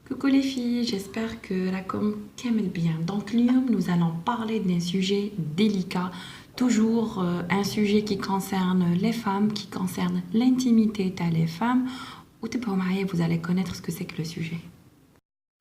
Coucou les filles, j'espère que la com كامل bien. Donc nous allons parler d'un sujet délicat, toujours un sujet qui concerne les femmes, qui concerne l'intimité des femmes. Ou vous allez connaître ce que c'est que le sujet.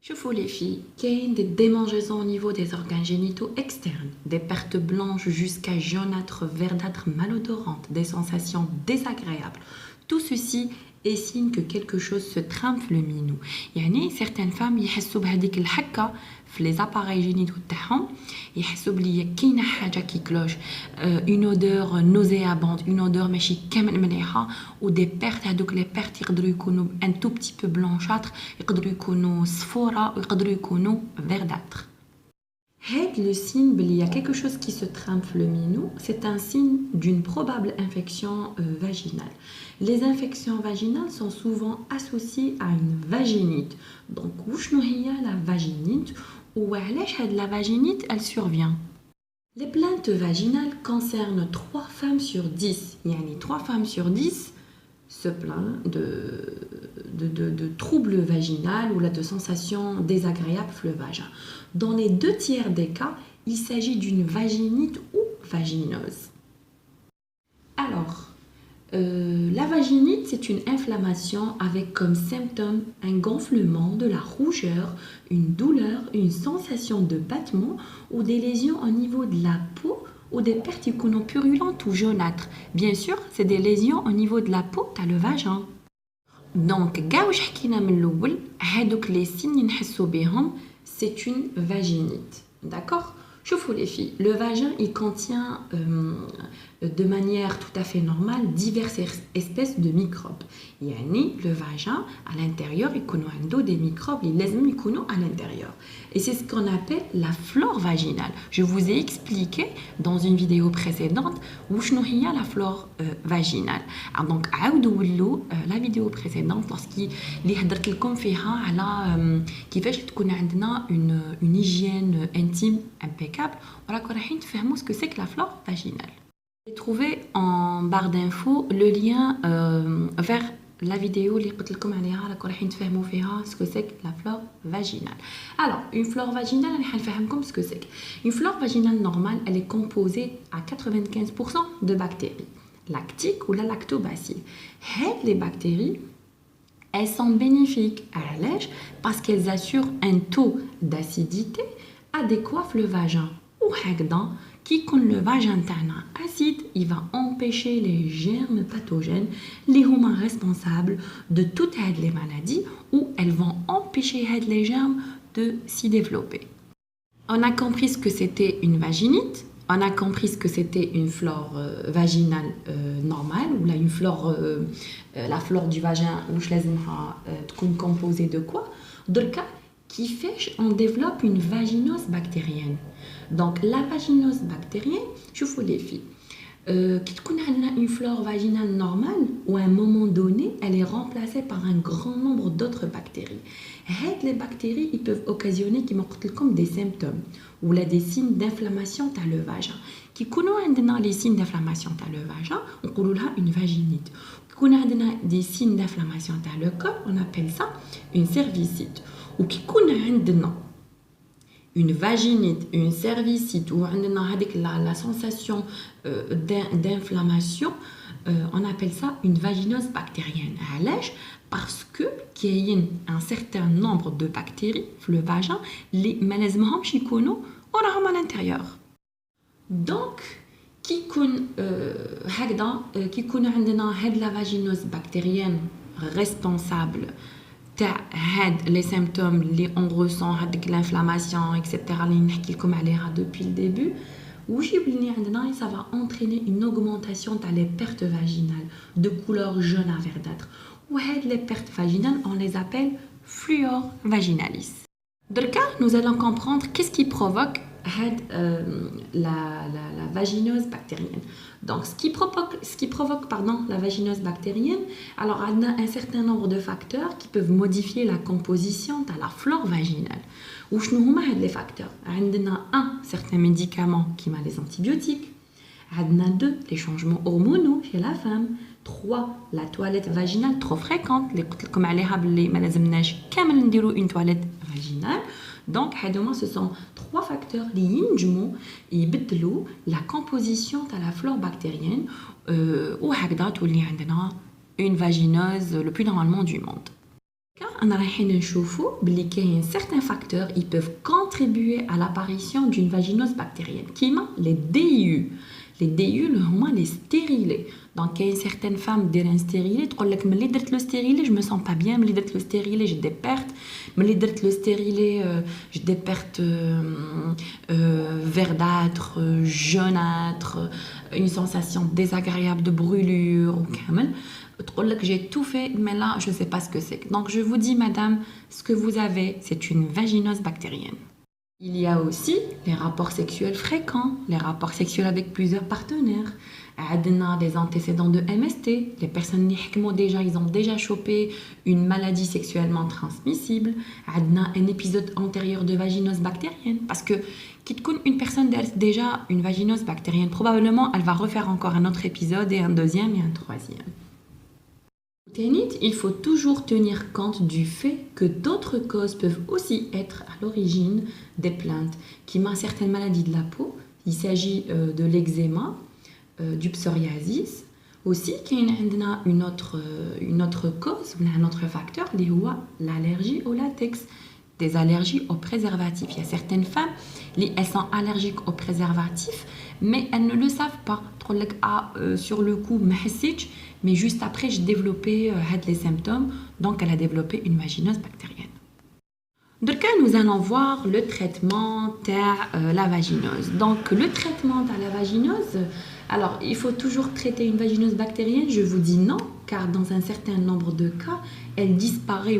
Chauffe les filles, il y a des démangeaisons au niveau des organes génitaux externes, des pertes blanches jusqu'à jaunâtres, verdâtres, malodorantes, des sensations désagréables. Tout ceci est signe que quelque chose se trame في المينو. يعني certaines femmes يحسوا بهذيك الحكة في les appareils génitaux تاعهم يحسوا بلي كاينه حاجه كي كلوش une odeur nauséabonde, une odeur ماشي كامل مليحه و des pertes هذوك les pertes يقدروا يكونوا un tout petit peu blanchâtres يقدروا يكونوا صفورة ويقدروا يكونوا verdâtres. Le signe qu'il y a quelque chose qui se trame le minou, c'est un signe d'une probable infection vaginale. Les infections vaginales sont souvent associées à une vaginite. Donc, où est la vaginite ou la vaginite elle survient? Les plaintes vaginales concernent 3 femmes sur 10. Yani 3 femmes sur 10 se plaignent de troubles vaginaux ou de sensations désagréables dans le vagin. Dans les 2 tiers des cas, il s'agit d'une vaginite ou vaginose. Alors, la vaginite, c'est une inflammation avec comme symptôme un gonflement, de la rougeur, une douleur, une sensation de battement ou des lésions au niveau de la peau ou des pertes purulentes ou jaunâtres. Bien sûr, c'est des lésions au niveau de la peau, t'as le vagin. Donc, les signes c'est une vaginite. D'accord? Chauffe les filles. Le vagin, il contient de manière tout à fait normale diverses espèces de microbes. Yani, le vagin, à l'intérieur, il y a des microbes, il les à l'intérieur. Et c'est ce qu'on appelle la flore vaginale. Je vous ai expliqué dans une vidéo précédente où il y a la flore vaginale. Alors donc, la vidéo précédente, lorsqu'il y a une hygiène intime impeccable, on va voir ce que c'est que la flore vaginale. J'ai trouvé en barre d'infos le lien vers la vidéo ce que c'est que la flore vaginale. Alors, une flore vaginale, ce que c'est. Une flore vaginale normale, elle est composée à 95% de bactéries lactiques ou la lactobacilles. Les bactéries, elles sont bénéfiques à l'âge parce qu'elles assurent un taux d'acidité adéquat le vagin. Ou qui quand le vagin est acide, il va empêcher les germes pathogènes, les humans responsables de toutes les maladies, ou elles vont empêcher les germes de s'y développer. On a compris ce que c'était une vaginite, on a compris ce que c'était une flore vaginale normale, ou là une flore, la flore du vagin, où je laisse composée de quoi? De cas qui fait on développe une vaginose bactérienne. Donc la vaginose bactérienne, je vous les filles, qui a une flore vaginale normale, ou à un moment donné, elle est remplacée par un grand nombre d'autres bactéries. Les bactéries, ils peuvent occasionner comme des symptômes ou là, des signes d'inflammation dans le vagin. Qui connaît les signes d'inflammation dans le vagin, on appelle ça une vaginite. Qui connaît des signes d'inflammation dans le corps, on appelle ça une cervicite. Ou qui connaît une vaginite, une cervicite, ou la sensation d'inflammation, on appelle ça une vaginose bactérienne. Parce que qu'il y a un certain nombre de bactéries dans le vagin, les malaises à l'intérieur. Donc, qui connaît la vaginose bactérienne responsable les symptômes les on ressent l'inflammation etc depuis le début ça va entraîner une augmentation dans les pertes vaginales de couleur jaune à verdâtre ou les pertes vaginales on les appelle fluor vaginalis. Donc nous allons comprendre qu'est-ce qui provoque la vaginose bactérienne. Donc, ce qui provoque la vaginose bactérienne, alors on a un certain nombre de facteurs qui peuvent modifier la composition de la flore vaginale. Ou les facteurs. On a un, certains médicaments qui sont les antibiotiques. On a 2, les changements hormonaux chez la femme. 3. La toilette vaginale trop fréquente اللي قلت لكم عليها باللي ما لازمناش كامل نديرو une toilette vaginale. Donc ce sont 3 facteurs اللي ينجموا يبدلوا la composition تاع la flore bactérienne وهكذا تولي عندنا une vagineuse le plus normalement du monde. أنا رايحين نشوفوا بلي كاين certains facteurs ils peuvent contribuer à l'apparition d'une vaginose bactérienne كيما les DIU. Les DIU هما les stérilés. Donc كاين certaines femmes دير un stérilé تقول لك ملي درت لو stérilé je me sens pas bien, ملي درت لو stérilé j'ai des pertes, ملي درت لو stérilé j'ai des pertes verdâtres, jaunâtres, une sensation désagréable de brûlure وكامل. تقول لك j'ai tout fait mais là je ne sais pas ce que c'est. Donc je vous dis madame, ce que vous avez c'est une vaginose bactérienne. Il y a aussi les rapports sexuels fréquents, les rapports sexuels avec plusieurs partenaires. On a des antécédents de MST, les personnes ils ont déjà chopé une maladie sexuellement transmissible. On a un épisode antérieur de vaginose bactérienne. Parce que une personne a déjà une vaginose bactérienne, probablement elle va refaire encore un autre épisode et un deuxième et un troisième. Il faut toujours tenir compte du fait que d'autres causes peuvent aussi être à l'origine des plaintes qui ont certaines maladies de la peau. Il s'agit de l'eczéma, du psoriasis. Aussi, il y a une autre cause, un autre facteur, l'allergie au latex, des allergies aux préservatifs. Il y a certaines femmes qui sont allergiques aux préservatifs, mais elles ne le savent pas. Sur le coup, mais juste après, j'ai développé les symptômes, donc elle a développé une vaginose bactérienne. Donc, nous allons voir le traitement de la vaginose. Donc, le traitement de la vaginose, alors, il faut toujours traiter une vaginose bactérienne. Je vous dis non, car dans un certain nombre de cas, elle disparaît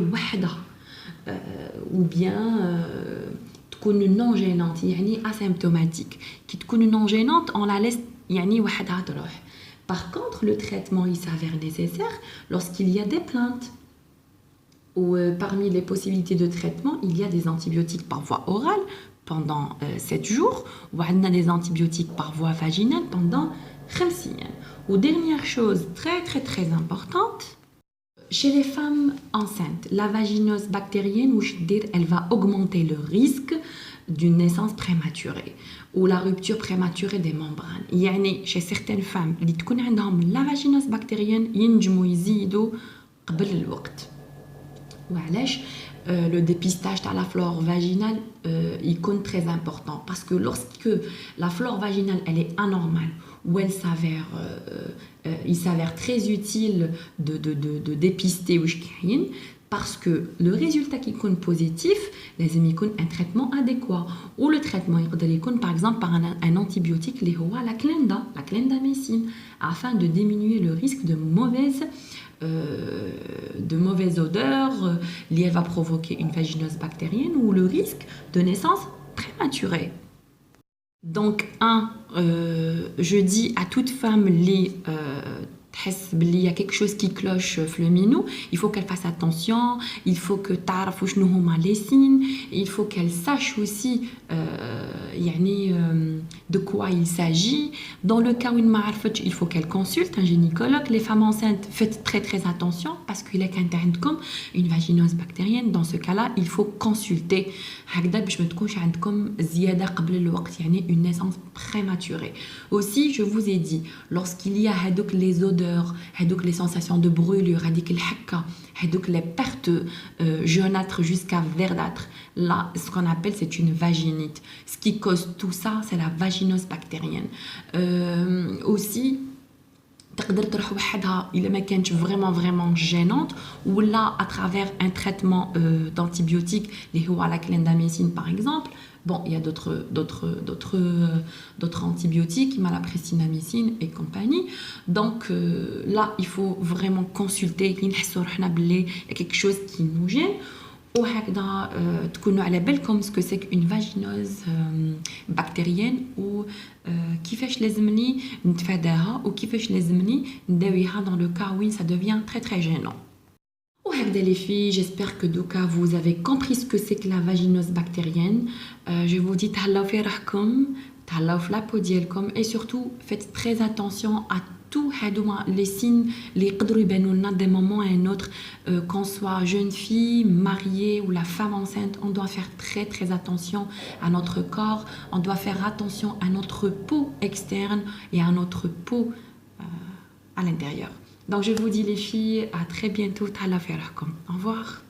ou bien تكون non gênante, يعني asymptomatique. qui تكون non gênante, on la laisse يعني وحدها تروح. Par contre, le traitement il s'avère nécessaire lorsqu'il y a des plaintes. Ou parmi les possibilités de traitement, il y a des antibiotiques par voie orale pendant 7 jours, ou on a des antibiotiques par voie vaginale pendant 50 ans. Ou dernière chose très très très importante, chez les femmes enceintes, la vaginose bactérienne, elle va augmenter le risque d'une naissance prématurée ou la rupture prématurée des membranes. يعني chez certaines femmes اللي تكون عندهم la vaginose bactérienne ينجموا يزيدوا قبل الوقت. وعلاش le dépistage de la flore vaginale il compte très important parce que lorsque la flore vaginale elle est anormale ou elle s'avère il s'avère très utile de dépister parce que le résultat qui compte positif لازم يكون un traitement adéquat ou le traitement يقدر يكون par exemple par un antibiotique اللي هو la clindamycine afin de diminuer le risque de mauvaise odeur elle va provoquer une vaginose bactérienne ou le risque de naissance prématurée. Donc je dis à toute femme تحس بلي y a quelque chose qui cloche في le minou, il faut qu'elle fasse attention, il faut que تعرف شنو هما les signes, il faut qu'elle sache aussi يعني de quoi il s'agit. Dans le cas où ما عرفتش, il faut qu'elle consulte un gynécologue. Les femmes enceintes, faites très très attention parce qu'il est كانت عندكم une vaginose bactérienne. Dans ce cas-là, il faut consulter هكذا باش ما تكونش عندكم زيادة قبل الوقت, يعني une naissance prématurée. Aussi, je vous ai dit, lorsqu'il y a les odeurs, les sensations de brûlure, les pertes jaunâtres jusqu'à verdâtres, là, ce qu'on appelle, c'est une vaginite. Ce qui cause tout ça, c'est la vaginose bactérienne. Aussi, تقدر تروح وحدها إلا ما كانتش vraiment gênante ou là à travers un traitement d'antibiotiques اللي هو la clindamycine par exemple. Bon, il y a d'autres antibiotiques, la pristinamycine et compagnie. Donc là, il faut vraiment consulter. Il y a quelque chose qui nous gêne. وهكذا تكونوا على بالكم ce que c'est qu'une vaginose bactérienne ou كيفاش لازمني نتفاداها وكيفاش لازمني نداويها dans le cas où ça devient très très gênant. وهكذا les filles, j'espère que دوكا vous avez compris ce que c'est que la vaginose bactérienne. Je vous dis تهلاو في روحكم, تهلاو في la peau ديالكم et surtout faites très attention à tout les signes les d'un moment à un autre, qu'on soit jeune fille, mariée ou la femme enceinte, on doit faire très très attention à notre corps, on doit faire attention à notre peau externe et à notre peau à l'intérieur. Donc je vous dis les filles, à très bientôt. Au revoir.